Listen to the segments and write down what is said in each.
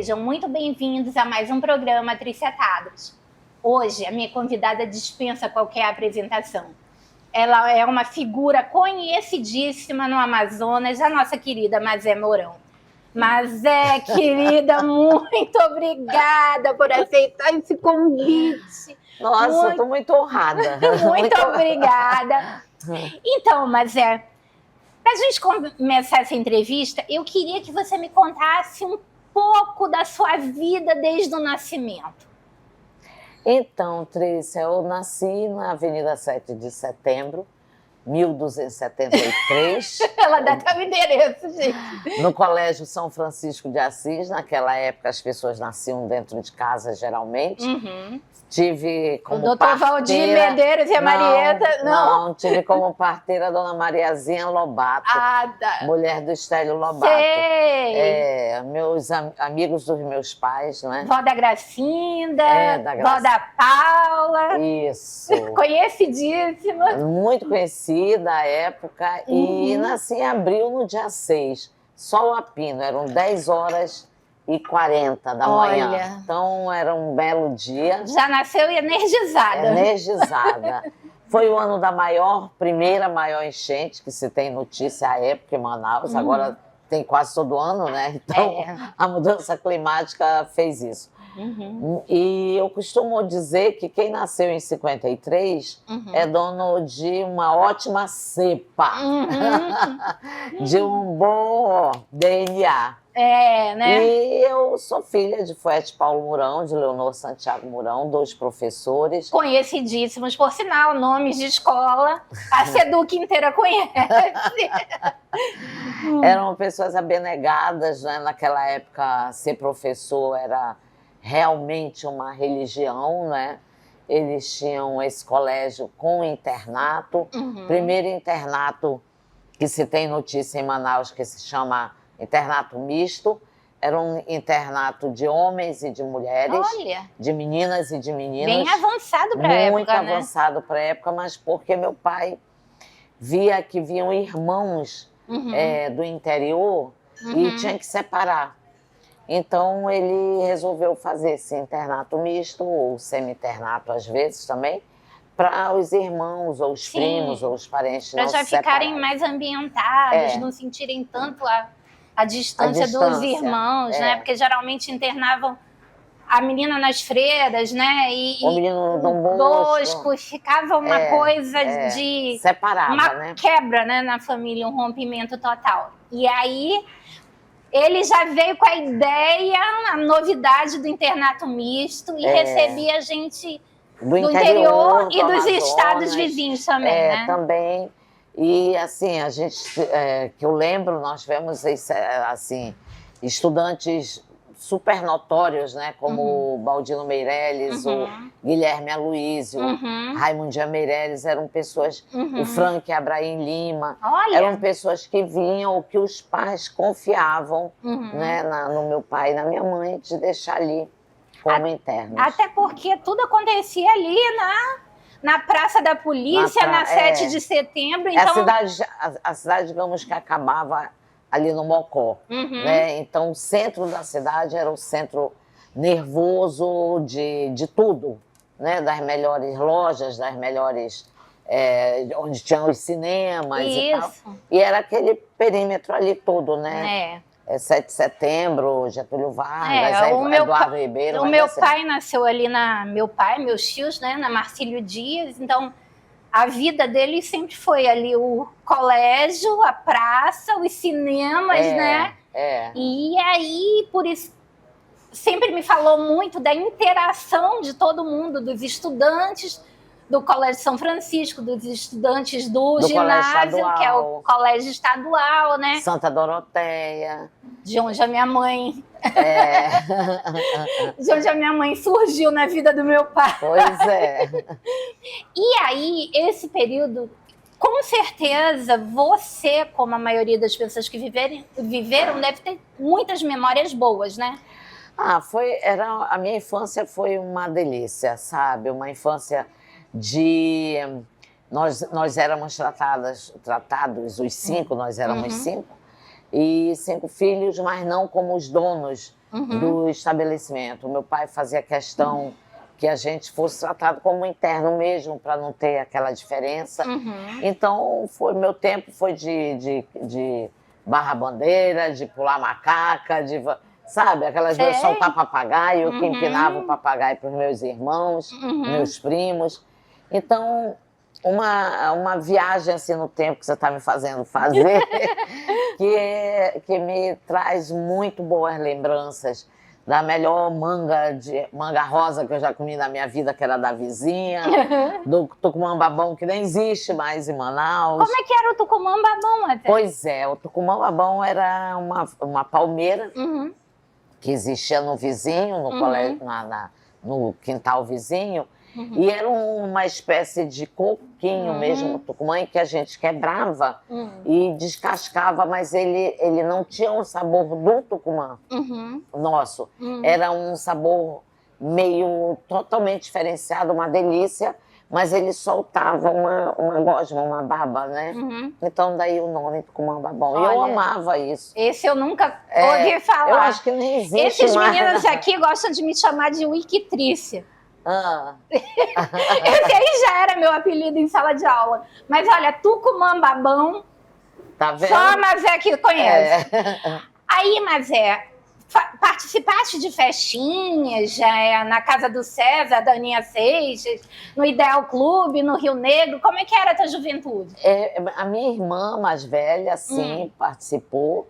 Sejam muito bem-vindos a mais um programa Tricetados. Hoje, a minha convidada dispensa qualquer apresentação. Ela é uma figura conhecidíssima no Amazonas, a nossa querida Mazé Mourão. Mazé, querida, muito obrigada por aceitar esse convite. Nossa, estou muito honrada. Muito obrigada. Então, Mazé, para a gente começar essa entrevista, eu queria que você me contasse um pouco da sua vida desde o nascimento. Então, Trícia, eu nasci na Avenida 7 de Setembro, 1273. Ela dá até o endereço, gente. No Colégio São Francisco de Assis. Naquela época, as pessoas nasciam dentro de casa, geralmente. Uhum. Tive como o doutor Valdir Medeiros e a Marieta, não, tive como parteira a dona Mariazinha Lobato, mulher do Estélio Lobato. Sei. Meus amigos dos meus pais, né? Vó da Gracinda, vó da Paula. Isso. Conhecidíssima. Muito conhecida à época. E nasci em abril, no dia 6. Sol a pino, eram 10h40 da manhã. Olha. Então, era um belo dia. Já nasceu energizada. Energizada. Foi o ano da primeira maior enchente, que se tem notícia à época em Manaus. Agora tem quase todo ano, né? Então, a mudança climática fez isso. E eu costumo dizer que quem nasceu em 53 é dono de uma ótima cepa, de um bom DNA. Né? E eu sou filha de Fuete Paulo Mourão, de Leonor Santiago Mourão, 2 professores. Conhecidíssimos, por sinal, nomes de escola, a Seduc inteira conhece. Eram pessoas abnegadas, né? Naquela época, ser professor era realmente uma religião, né? Eles tinham esse colégio com internato. Primeiro internato que se tem notícia em Manaus, que se chama internato misto. Era um internato de homens e de mulheres. Olha. De meninas e de meninos. Bem avançado para a época, muito avançado para a época, mas porque meu pai via que vinham irmãos do interior e tinha que separar. Então, ele resolveu fazer esse internato misto, ou semi-internato às vezes também, para os irmãos, ou os primos, ou os parentes não se separarem. Para já ficarem mais ambientados, não sentirem tanto a distância dos irmãos, né? Porque geralmente internavam a menina nas freiras, né? O menino no Dom Bosco. Ficava uma coisa de... Separava, uma quebra, né, na família, um rompimento total. E aí, ele já veio com a ideia, a novidade do internato misto e recebia a gente do interior e dos estados vizinhos também, né? Também. E, assim, a gente, que eu lembro, nós tivemos, assim, estudantes super notórios, né? Como o Baldino Meirelles, o Guilherme Aloísio, Raimundinha Meirelles, eram pessoas, o Frank Abraim Lima, eram pessoas que vinham, que os pais confiavam, né? No meu pai e na minha mãe, de deixar ali como internos. Até porque tudo acontecia ali na Praça da Polícia, na 7 de setembro. Então... A cidade, digamos que acabava ali no Mocó. Né? Então, o centro da cidade era o centro nervoso de tudo. Né? Das melhores lojas, das melhores... onde tinham os cinemas e tal. E era aquele perímetro ali todo, né? 7 de setembro, Getúlio Vargas, Eduardo Ribeiro. O meu pai nasceu ali meus tios, né, na Marcílio Dias, então a vida dele sempre foi ali o colégio, a praça, os cinemas, né? E aí, por isso, sempre me falou muito da interação de todo mundo, dos estudantes do Colégio São Francisco, dos estudantes do ginásio, que é o colégio estadual, né? Santa Doroteia. De onde a minha mãe... De onde a minha mãe surgiu na vida do meu pai. Pois é. E aí, esse período, com certeza, você, como a maioria das pessoas que viveram, deve ter muitas memórias boas, né? A minha infância foi uma delícia, sabe? Uma infância nós éramos tratados, os 5, nós éramos 5, e 5 filhos, mas não como os donos do estabelecimento. O meu pai fazia questão que a gente fosse tratado como interno mesmo, para não ter aquela diferença. Então, meu tempo foi de barra-bandeira, de pular macaca, sabe? Aquelas vezes soltar papagaio, que empinava o papagaio para os meus irmãos, meus primos. Então, uma viagem assim no tempo que você está me fazendo fazer, que me traz muito boas lembranças da melhor manga rosa que eu já comi na minha vida, que era da vizinha, do tucumã-babão, que nem existe mais em Manaus. Como é que era o tucumã-babão até? Pois é, o tucumã-babão era uma palmeira que existia no vizinho, no colégio, no quintal vizinho, e era uma espécie de coquinho mesmo, tucumã, que a gente quebrava e descascava, mas ele não tinha o sabor do tucumã nosso. Era um sabor meio totalmente diferenciado, uma delícia, mas ele soltava uma gosma, uma baba, né? Então daí o nome tucumã-babão. E eu amava isso. Esse eu nunca ouvi falar. Eu acho que nem existe Esses mais. meninos aqui gostam de me chamar de Wikitrícia. Ah. Esse aí já era meu apelido em sala de aula. Mas olha, tucumã-babão, Tá vendo? só a Mazé que conhece. Aí, Mazé, participaste de festinhas na casa do César, da Aninha Seixas, no Ideal Clube, no Rio Negro? Como é que era a tua juventude? A minha irmã mais velha, sim, participou.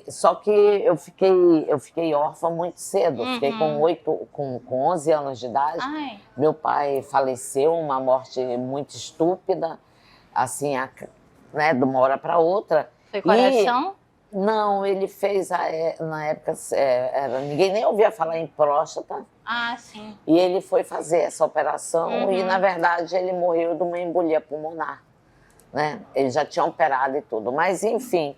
Só que eu fiquei órfã muito cedo. Fiquei com 11 anos de idade. Ai. Meu pai faleceu, uma morte muito estúpida, assim, né, de uma hora para outra. Foi coração? Não, ele fez, na época, ninguém nem ouvia falar em próstata. Ah, sim. E ele foi fazer essa operação e, na verdade, ele morreu de uma embolia pulmonar, né? Ele já tinha operado e tudo. Mas, enfim,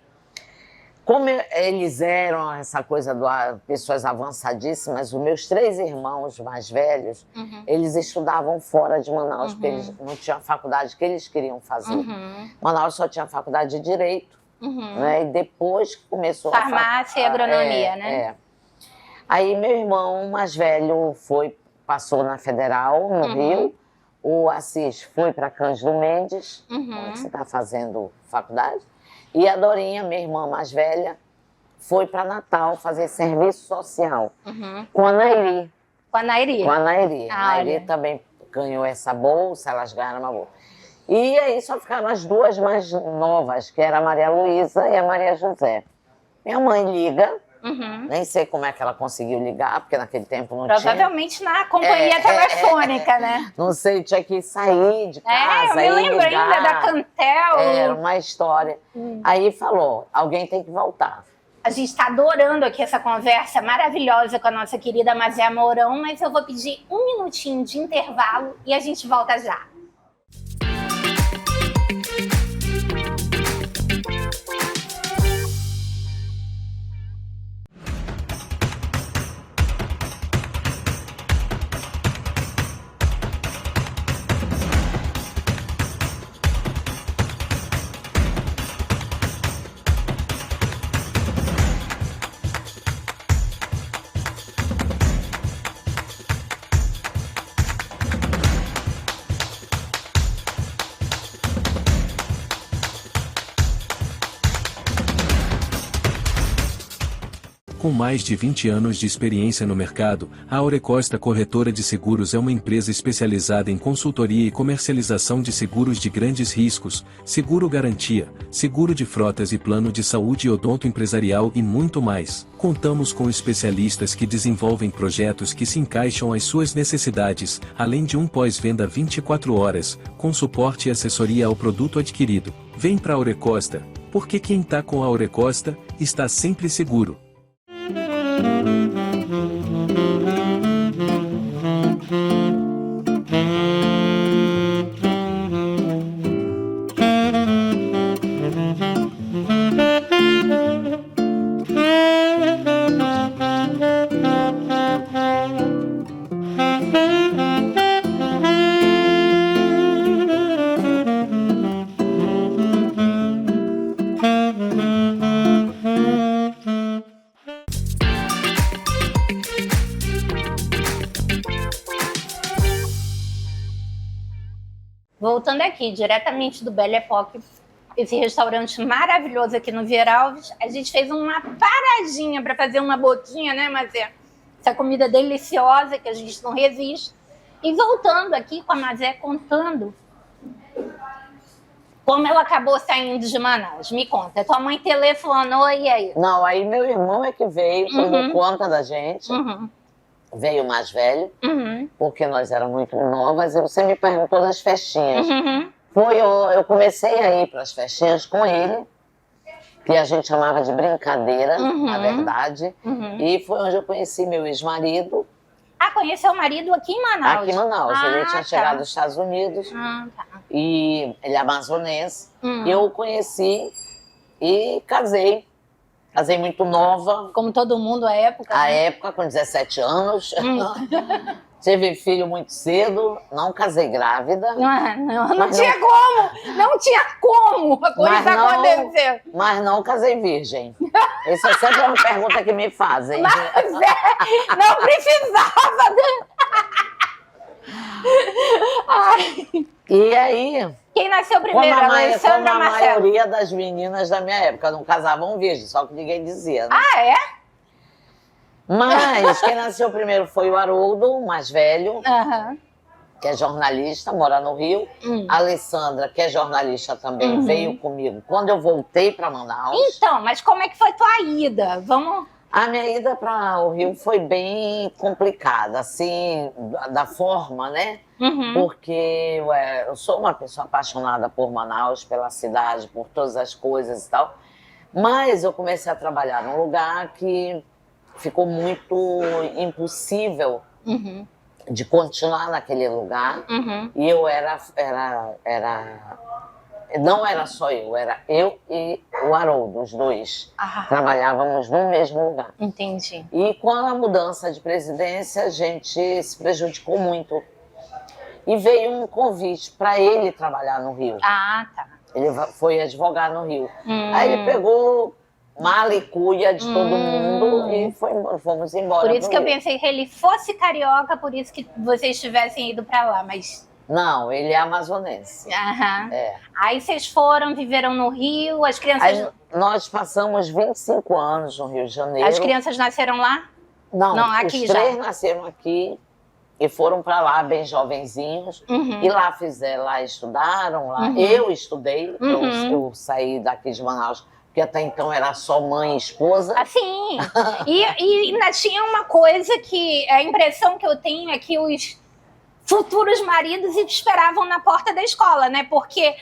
como eles eram essa coisa de pessoas avançadíssimas, os meus 3 irmãos mais velhos, eles estudavam fora de Manaus, porque eles não tinham a faculdade que eles queriam fazer. Manaus só tinha faculdade de Direito. Né? E depois que começou farmácia e agronomia, né? Aí meu irmão mais velho passou na Federal, no Rio. O Assis foi para Cândido Mendes, onde você está fazendo faculdade. E a Dorinha, minha irmã mais velha, foi para Natal fazer serviço social com a Nairi. Com a Nairi? Com a Nairi. Ah, a Nairi também ganhou essa bolsa, elas ganharam uma bolsa. E aí só ficaram as 2 mais novas, que era a Maria Luísa e a Maria José. Minha mãe liga, nem sei como é que ela conseguiu ligar, porque naquele tempo não Provavelmente na companhia telefônica, né? Não sei, tinha que sair de casa. Eu me lembro ainda da Cantel. Era uma história. Aí falou, alguém tem que voltar. A gente está adorando aqui essa conversa maravilhosa com a nossa querida Mazé Mourão, mas eu vou pedir um minutinho de intervalo e a gente volta já. Com mais de 20 anos de experiência no mercado, a Aurecosta Corretora de Seguros é uma empresa especializada em consultoria e comercialização de seguros de grandes riscos, seguro garantia, seguro de frotas e plano de saúde e odonto empresarial e muito mais. Contamos com especialistas que desenvolvem projetos que se encaixam às suas necessidades, além de um pós-venda 24 horas, com suporte e assessoria ao produto adquirido. Vem para a Aurecosta, porque quem tá com a Aurecosta, está sempre seguro. voltando aqui, diretamente do Belle Époque, esse restaurante maravilhoso aqui no Vieralves, a gente fez uma paradinha para fazer uma boquinha, né, Mazé? Essa comida deliciosa que a gente não resiste. E voltando aqui com a Mazé contando como ela acabou saindo de Manaus. Me conta, tua mãe telefonou e aí? Não, aí meu irmão é que veio, tomou conta da gente. Veio mais velho, porque nós éramos muito novas. E você me perguntou das festinhas. Eu comecei a ir para as festinhas com ele, que a gente chamava de brincadeira, na verdade. E foi onde eu conheci meu ex-marido. Ah, conheceu o marido aqui em Manaus? Aqui em Manaus. Ele tinha chegado dos Estados Unidos. E ele é amazonense. Eu o conheci e casei. Casei muito nova. Como todo mundo à época. À época, com 17 anos. Tive filho muito cedo. Não casei grávida. Não tinha como. Não tinha como a coisa acontecer. Mas não casei virgem. Essa é sempre uma pergunta que me fazem. Mas não precisava. Ai. E aí... Quem nasceu primeiro? Alessandra, como a Marcelo? maioria das meninas da minha época não casavam virgem, só que ninguém dizia, né? Ah, é? Mas quem nasceu primeiro foi o Haroldo, o mais velho, que é jornalista, mora no Rio. A Alessandra, que é jornalista também, veio comigo quando eu voltei para Manaus. Então, mas como é que foi tua ida? Vamos... A minha ida para o Rio foi bem complicada, assim, da forma, né? Porque eu sou uma pessoa apaixonada por Manaus, pela cidade, por todas as coisas e tal. Mas eu comecei a trabalhar num lugar que ficou muito impossível de continuar naquele lugar. E eu não era só eu, era eu e o Haroldo, os dois. Trabalhávamos no mesmo lugar. Entendi. E com a mudança de presidência, a gente se prejudicou muito. E veio um convite para ele trabalhar no Rio. Ah, tá. Ele foi advogar no Rio. Aí ele pegou mala e cuia de todo mundo e fomos embora. Por isso que eu pensei que ele fosse carioca, por isso que vocês tivessem ido para lá, mas... Não, ele é amazonense. Aí vocês foram, viveram no Rio, as crianças... Aí nós passamos 25 anos no Rio de Janeiro. As crianças nasceram lá? Não, aqui os três nasceram aqui e foram para lá bem jovenzinhos. E lá estudaram. Lá. Eu estudei, eu saí daqui de Manaus, porque até então era só mãe e esposa. Sim. E ainda tinha uma coisa que a impressão que eu tenho é que os futuros maridos esperavam na porta da escola, né? Porque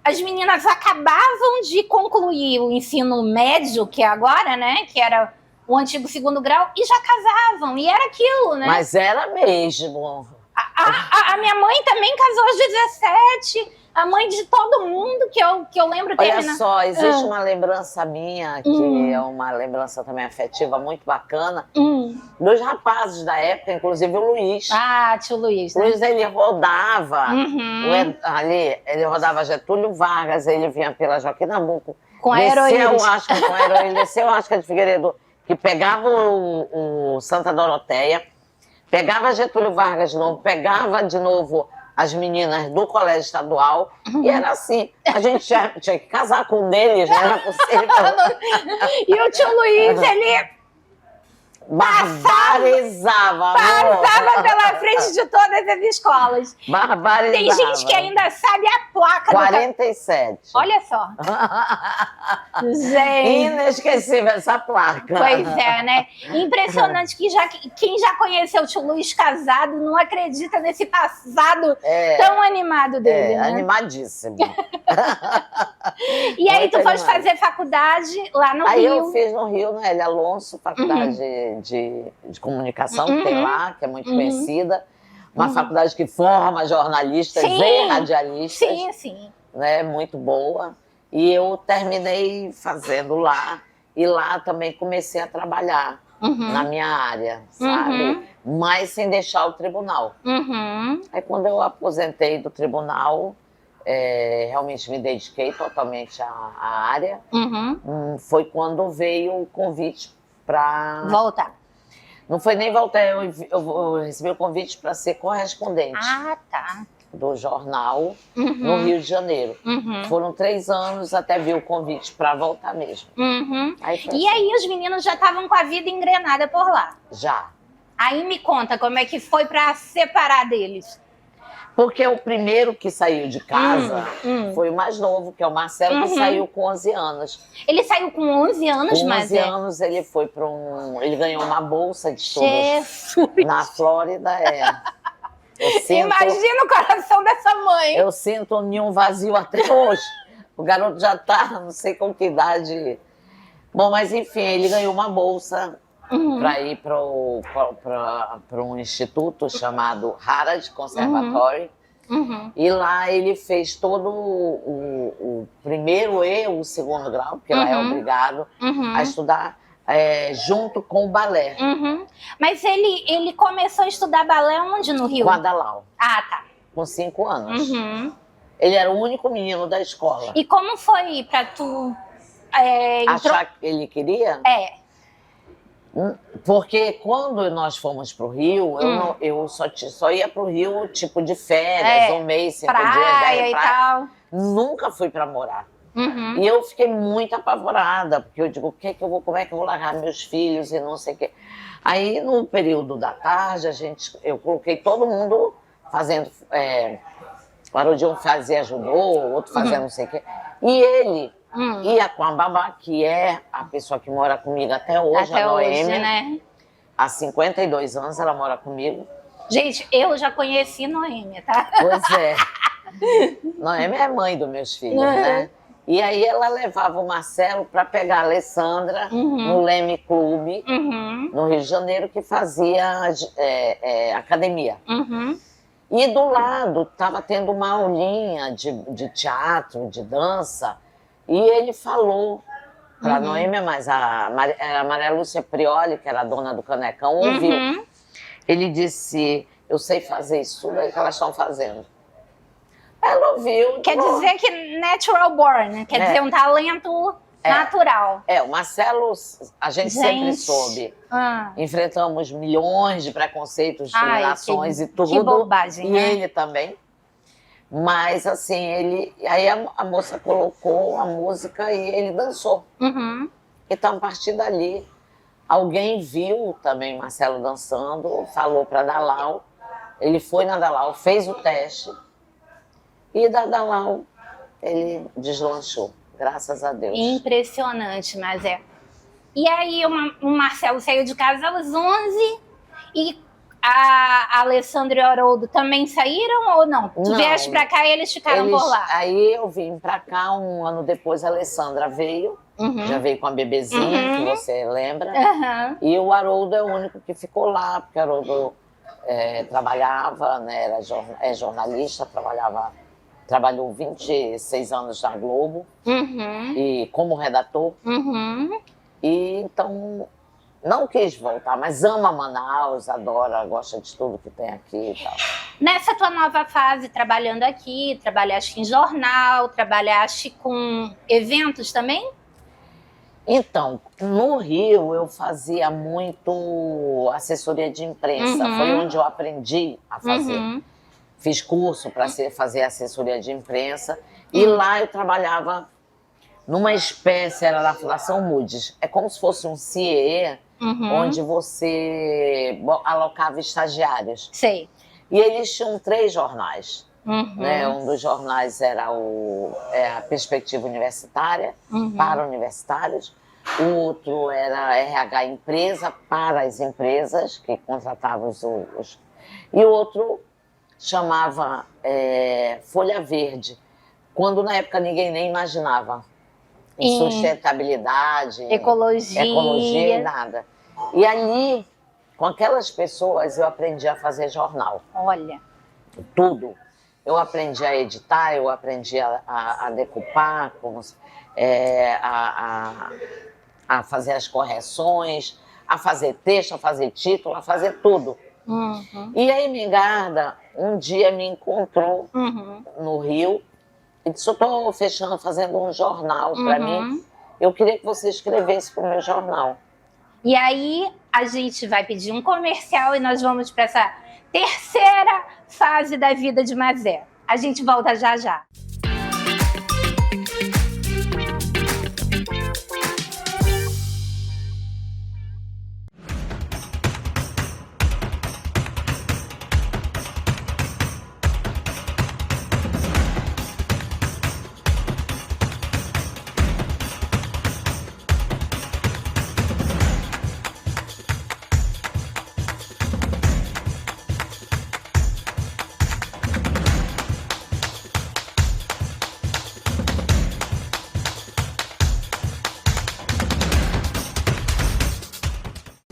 as meninas acabavam de concluir o ensino médio, que é agora, né? Que era o antigo 2º grau, e já casavam. E era aquilo, né? Mas era mesmo. A minha mãe também casou aos 17. A mãe de todo mundo que eu lembro Olha terminar. só, existe uma lembrança minha, que é uma lembrança também afetiva muito bacana, dos rapazes da época, inclusive o Luiz. Ah, tio Luiz. O Luiz, ele rodava, ele rodava Getúlio Vargas, ele vinha pela Joaquim Nabuco. Com a Heroíris. Ele desceu a Asca de Figueiredo, que pegava o Santa Doroteia, pegava Getúlio Vargas de novo, pegava de novo as meninas do colégio estadual, e era assim, a gente tinha que casar com um deles, não era possível. E o tio Luiz, ele barbarizava, passava pela frente de todas as escolas. Barbarizava. Tem gente que ainda sabe a placa 47. Olha só. Gente. Inesquecível essa placa. Pois é, né? Impressionante que quem já conheceu o tio Luiz casado não acredita nesse passado tão animado dele, né? Animadíssimo. E aí tu foste fazer faculdade lá no Rio? Aí eu fiz no Rio, né? Hélio Alonso, faculdade de comunicação que tem lá, que é muito conhecida. Uma faculdade que forma jornalistas e radialistas. Sim. Né? Muito boa. E eu terminei fazendo lá. E lá também comecei a trabalhar na minha área, sabe? Mas sem deixar o tribunal. Aí quando eu aposentei do tribunal, realmente me dediquei totalmente à área. Foi quando veio o convite para... Voltar. Não foi nem voltar, eu recebi o convite para ser correspondente. Ah, tá. do jornal no Rio de Janeiro. Foram 3 anos até vir o convite para voltar mesmo. Aí foi E assim. aí os meninos já estavam com a vida engrenada por lá. Já. Aí me conta como é que foi para separar deles. Porque o primeiro que saiu de casa foi o mais novo, que é o Marcelo, que saiu com 11 anos. Ele saiu com 11 anos, Com mas 11 anos ele foi para ele ganhou uma bolsa de estudos Jesus. na Flórida. Imagina o coração dessa mãe. Eu sinto um vazio até hoje. O garoto já tá, não sei com que idade. Bom, mas enfim, ele ganhou uma bolsa para ir para um instituto chamado Harrod Conservatory. E lá ele fez todo o primeiro e o segundo grau, porque lá é obrigado a estudar junto com o balé. Mas ele começou a estudar balé onde no Rio? Com a Dalau, Ah, tá. com 5 anos. Ele era o único menino da escola. E como foi para tu Achar que ele queria? Porque quando nós fomos para o Rio, eu só ia para o Rio tipo de férias, um mês, 5 dias, praia e tal. Nunca fui para morar. E eu fiquei muito apavorada, porque eu digo, como é que eu vou largar meus filhos e não sei o quê. Aí, no período da tarde, eu coloquei todo mundo fazendo... Parou de um fazer judô, o outro fazia não sei o quê. E ele ia com a babá, que é a pessoa que mora comigo até hoje, a Noêmia. Né? Há 52 anos ela mora comigo. Gente, eu já conheci Noêmia, tá? Pois é. Noêmia é mãe dos meus filhos, né? E aí ela levava o Marcelo para pegar a Alessandra no Leme Clube, no Rio de Janeiro, que fazia academia. E do lado estava tendo uma aulinha de teatro, de dança, e ele falou para a Noêmia, mas a Maria Lúcia Prioli, que era a dona do Canecão, ouviu. Ele disse, eu sei fazer isso tudo aí que elas estão fazendo. Ela ouviu. Quer dizer que natural born, quer dizer um talento natural. O Marcelo, a gente sempre soube. Enfrentamos milhões de preconceitos, discriminações e tudo. Que bobagem, e ele também. Mas assim, aí a moça colocou a música e ele dançou. Então, a partir dali, alguém viu também Marcelo dançando, falou para Dalau. Ele foi na Dalau, fez o teste. E da Dalau, ele deslanchou, graças a Deus. Impressionante, mas E aí o Marcelo saiu de casa aos 11 e a Alessandra e o Haroldo também saíram ou não? Tu vieste pra cá e eles ficaram por lá? Aí eu vim pra cá, um ano depois a Alessandra veio, já veio com a bebezinha, que você lembra. E o Haroldo é o único que ficou lá, porque o Haroldo trabalhava, né, é jornalista, trabalhou 26 anos na Globo, e como redator. E então não quis voltar, mas ama Manaus, adora, gosta de tudo que tem aqui e tal. Nessa tua nova fase, trabalhando aqui, trabalhaste em jornal, trabalhaste com eventos também? Então, no Rio eu fazia muito assessoria de imprensa, foi onde eu aprendi a fazer. Fiz curso para fazer assessoria de imprensa e lá eu trabalhava numa espécie, era da Fundação Moody's. É como se fosse um CIE, onde você alocava estagiários. Sei. E eles tinham 3 jornais. Né? Um dos jornais era a Perspectiva Universitária, para universitários. O outro era RH Empresa, para as empresas que contratavam os... E o outro chamava Folha Verde, quando na época ninguém nem imaginava em sustentabilidade, ecologia e nada. E ali, com aquelas pessoas, eu aprendi a fazer jornal. Olha. Tudo. Eu aprendi a editar, eu aprendi a decupar, a fazer as correções, a fazer texto, a fazer título, a fazer tudo. E a Emingarda um dia me encontrou no Rio e disse, eu estou fazendo um jornal para mim, eu queria que você escrevesse para o meu jornal. E aí a gente vai pedir um comercial e nós vamos para essa terceira fase fase da vida de Mazé. A gente volta já já.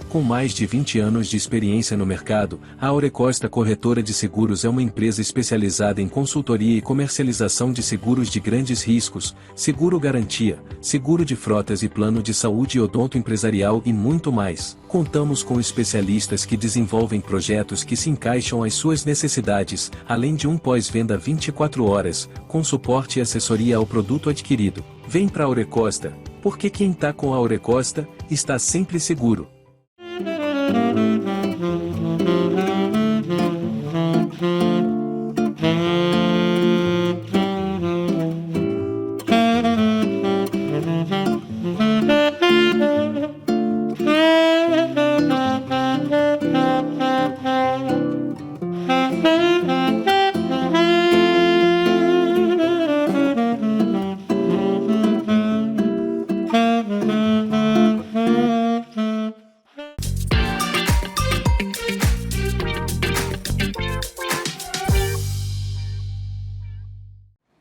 Com mais de 20 anos de experiência no mercado, a Aurecosta Corretora de Seguros é uma empresa especializada em consultoria e comercialização de seguros de grandes riscos, seguro garantia, seguro de frotas e plano de saúde odonto empresarial e muito mais. Contamos com especialistas que desenvolvem projetos que se encaixam às suas necessidades, além de um pós-venda 24 horas, com suporte e assessoria ao produto adquirido. Vem para a Aurecosta, porque quem tá com a Aurecosta, está sempre seguro.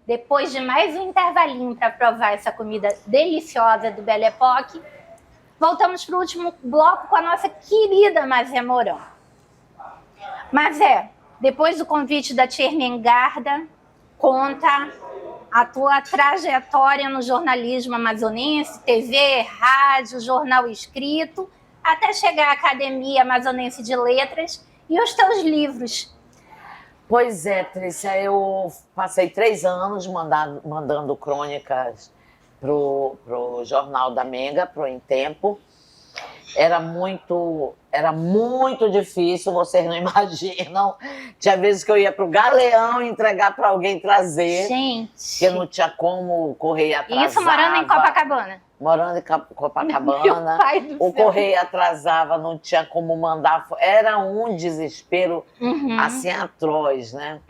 Depois de mais um intervalinho para provar essa comida deliciosa do Belle Époque, voltamos para o último bloco com a nossa querida Mazé Mourão. Mazé, depois do convite da tia Ermengarda, conta a tua trajetória no jornalismo amazonense, TV, rádio, jornal escrito, até chegar à Academia Amazonense de Letras e os teus livros. Pois é, Trícia, eu passei 3 anos mandando crônicas pro Jornal da Menga, pro Em Tempo. Era muito difícil, vocês não imaginam. Tinha vezes que eu ia pro Galeão entregar para alguém trazer. Gente! Porque não tinha como, o correio atrasava. Isso morando em Copacabana. Morando em Copacabana, Meu pai do o céu. correio atrasava, não tinha como mandar. Era um desespero, assim, atroz, né?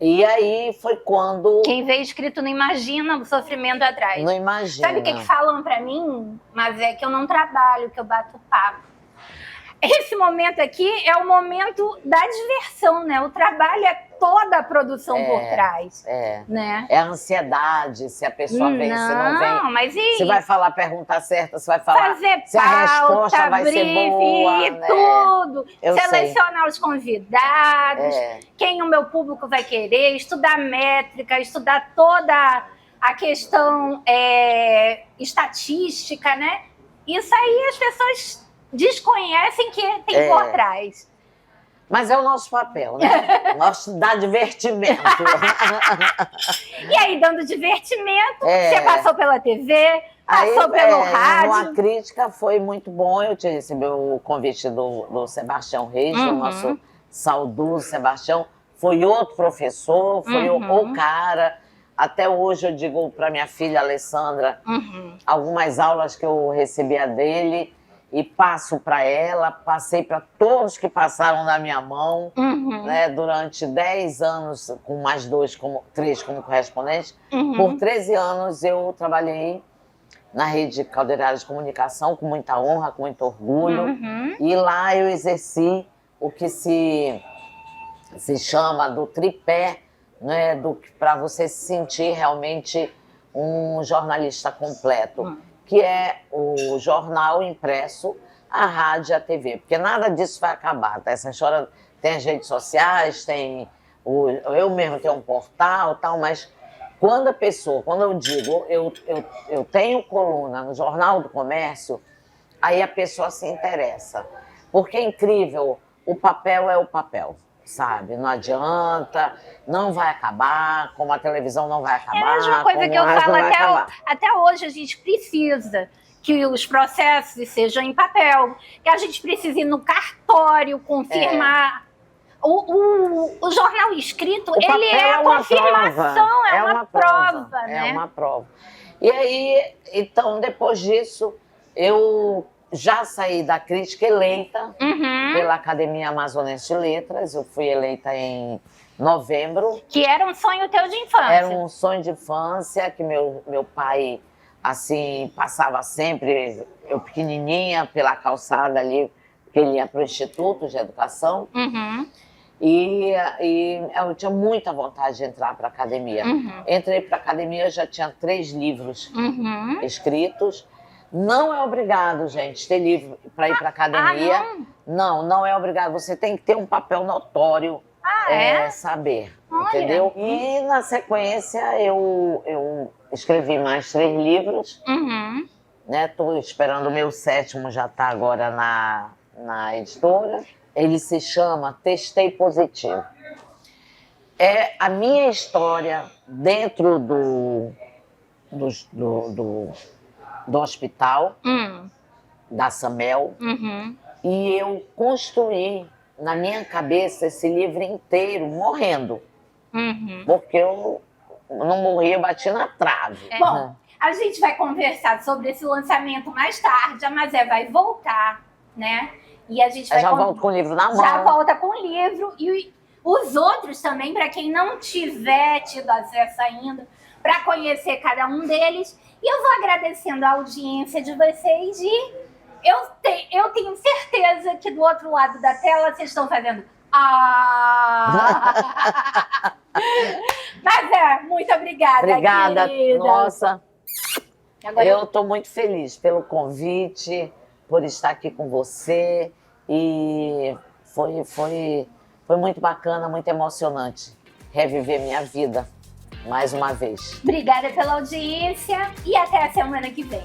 E aí foi quando... Quem vê escrito não imagina o sofrimento atrás. Não imagina. Sabe o que falam pra mim? Mas é que eu não trabalho, que eu bato papo. Esse momento aqui é o momento da diversão, né? O trabalho é toda a produção por trás. Né? É a ansiedade, se a pessoa vem, se não vem. Mas e... Você vai falar a pergunta certa, você vai falar fazer se pauta, a resposta vai ser boa, e né? tudo. Eu Selecionar os convidados, quem o meu público vai querer, estudar métrica, estudar toda a questão estatística, né? Isso aí as pessoas desconhecem que tem por trás. Mas é o nosso papel, né? Nosso dar divertimento. E aí, dando divertimento, você passou pela TV, passou pelo rádio. Uma crítica foi muito bom. Eu te recebi o convite do Sebastião Reis, o nosso saudoso Sebastião. Foi outro professor, foi o cara. Até hoje eu digo para minha filha Alessandra, algumas aulas que eu recebia dele, e passo para ela, passei para todos que passaram na minha mão, né, durante 10 anos, com mais 3 como correspondente. Por 13 anos eu trabalhei na Rede Caldeirada de Comunicação, com muita honra, com muito orgulho. E lá eu exerci o que se chama do tripé, né, para você se sentir realmente um jornalista completo. Que é o jornal impresso, a rádio e a TV. Porque nada disso vai acabar, tá? Essa história tem as redes sociais, eu mesmo tenho um portal e tal, mas quando eu digo, eu tenho coluna no Jornal do Comércio, aí a pessoa se interessa. Porque é incrível, o papel é o papel. Sabe? Não adianta, não vai acabar, como a televisão não vai acabar. É a mesma coisa que eu falo, até hoje a gente precisa que os processos sejam em papel, que a gente precisa ir no cartório confirmar O jornal escrito, O ele é a uma confirmação, prova, é uma prova, né? É uma prova. E aí, então, depois disso, eu já saí da crítica eleita pela Academia Amazonense de Letras. Eu fui eleita em novembro. Que era um sonho teu de infância. Era um sonho de infância que meu pai, assim, passava sempre, eu pequenininha, pela calçada ali, porque ele ia para o Instituto de Educação. E eu tinha muita vontade de entrar para a academia. Entrei para a academia, já tinha 3 livros escritos. Não é obrigado, gente, ter livro para ir para a academia. Não é obrigado. Você tem que ter um papel notório, saber, entendeu? E na sequência eu escrevi mais 3 livros. Estou esperando o meu 7º, já está agora na editora. Ele se chama Testei Positivo. É a minha história dentro do hospital, da Samel, e eu construí na minha cabeça esse livro inteiro, morrendo. Porque eu não morri, eu bati na trave. Bom, a gente vai conversar sobre esse lançamento mais tarde, a Mazé vai voltar, né? E a gente vai já volto com o livro na mão. Já volta com o livro. E os outros também, para quem não tiver tido acesso ainda, para conhecer cada um deles. E eu vou agradecendo a audiência de vocês. E eu tenho certeza que do outro lado da tela vocês estão fazendo... Mas muito obrigada, Obrigada, querida. Nossa. Agora eu estou muito feliz pelo convite, por estar aqui com você. E foi muito bacana, muito emocionante reviver minha vida mais uma vez. Obrigada pela audiência e até a semana que vem.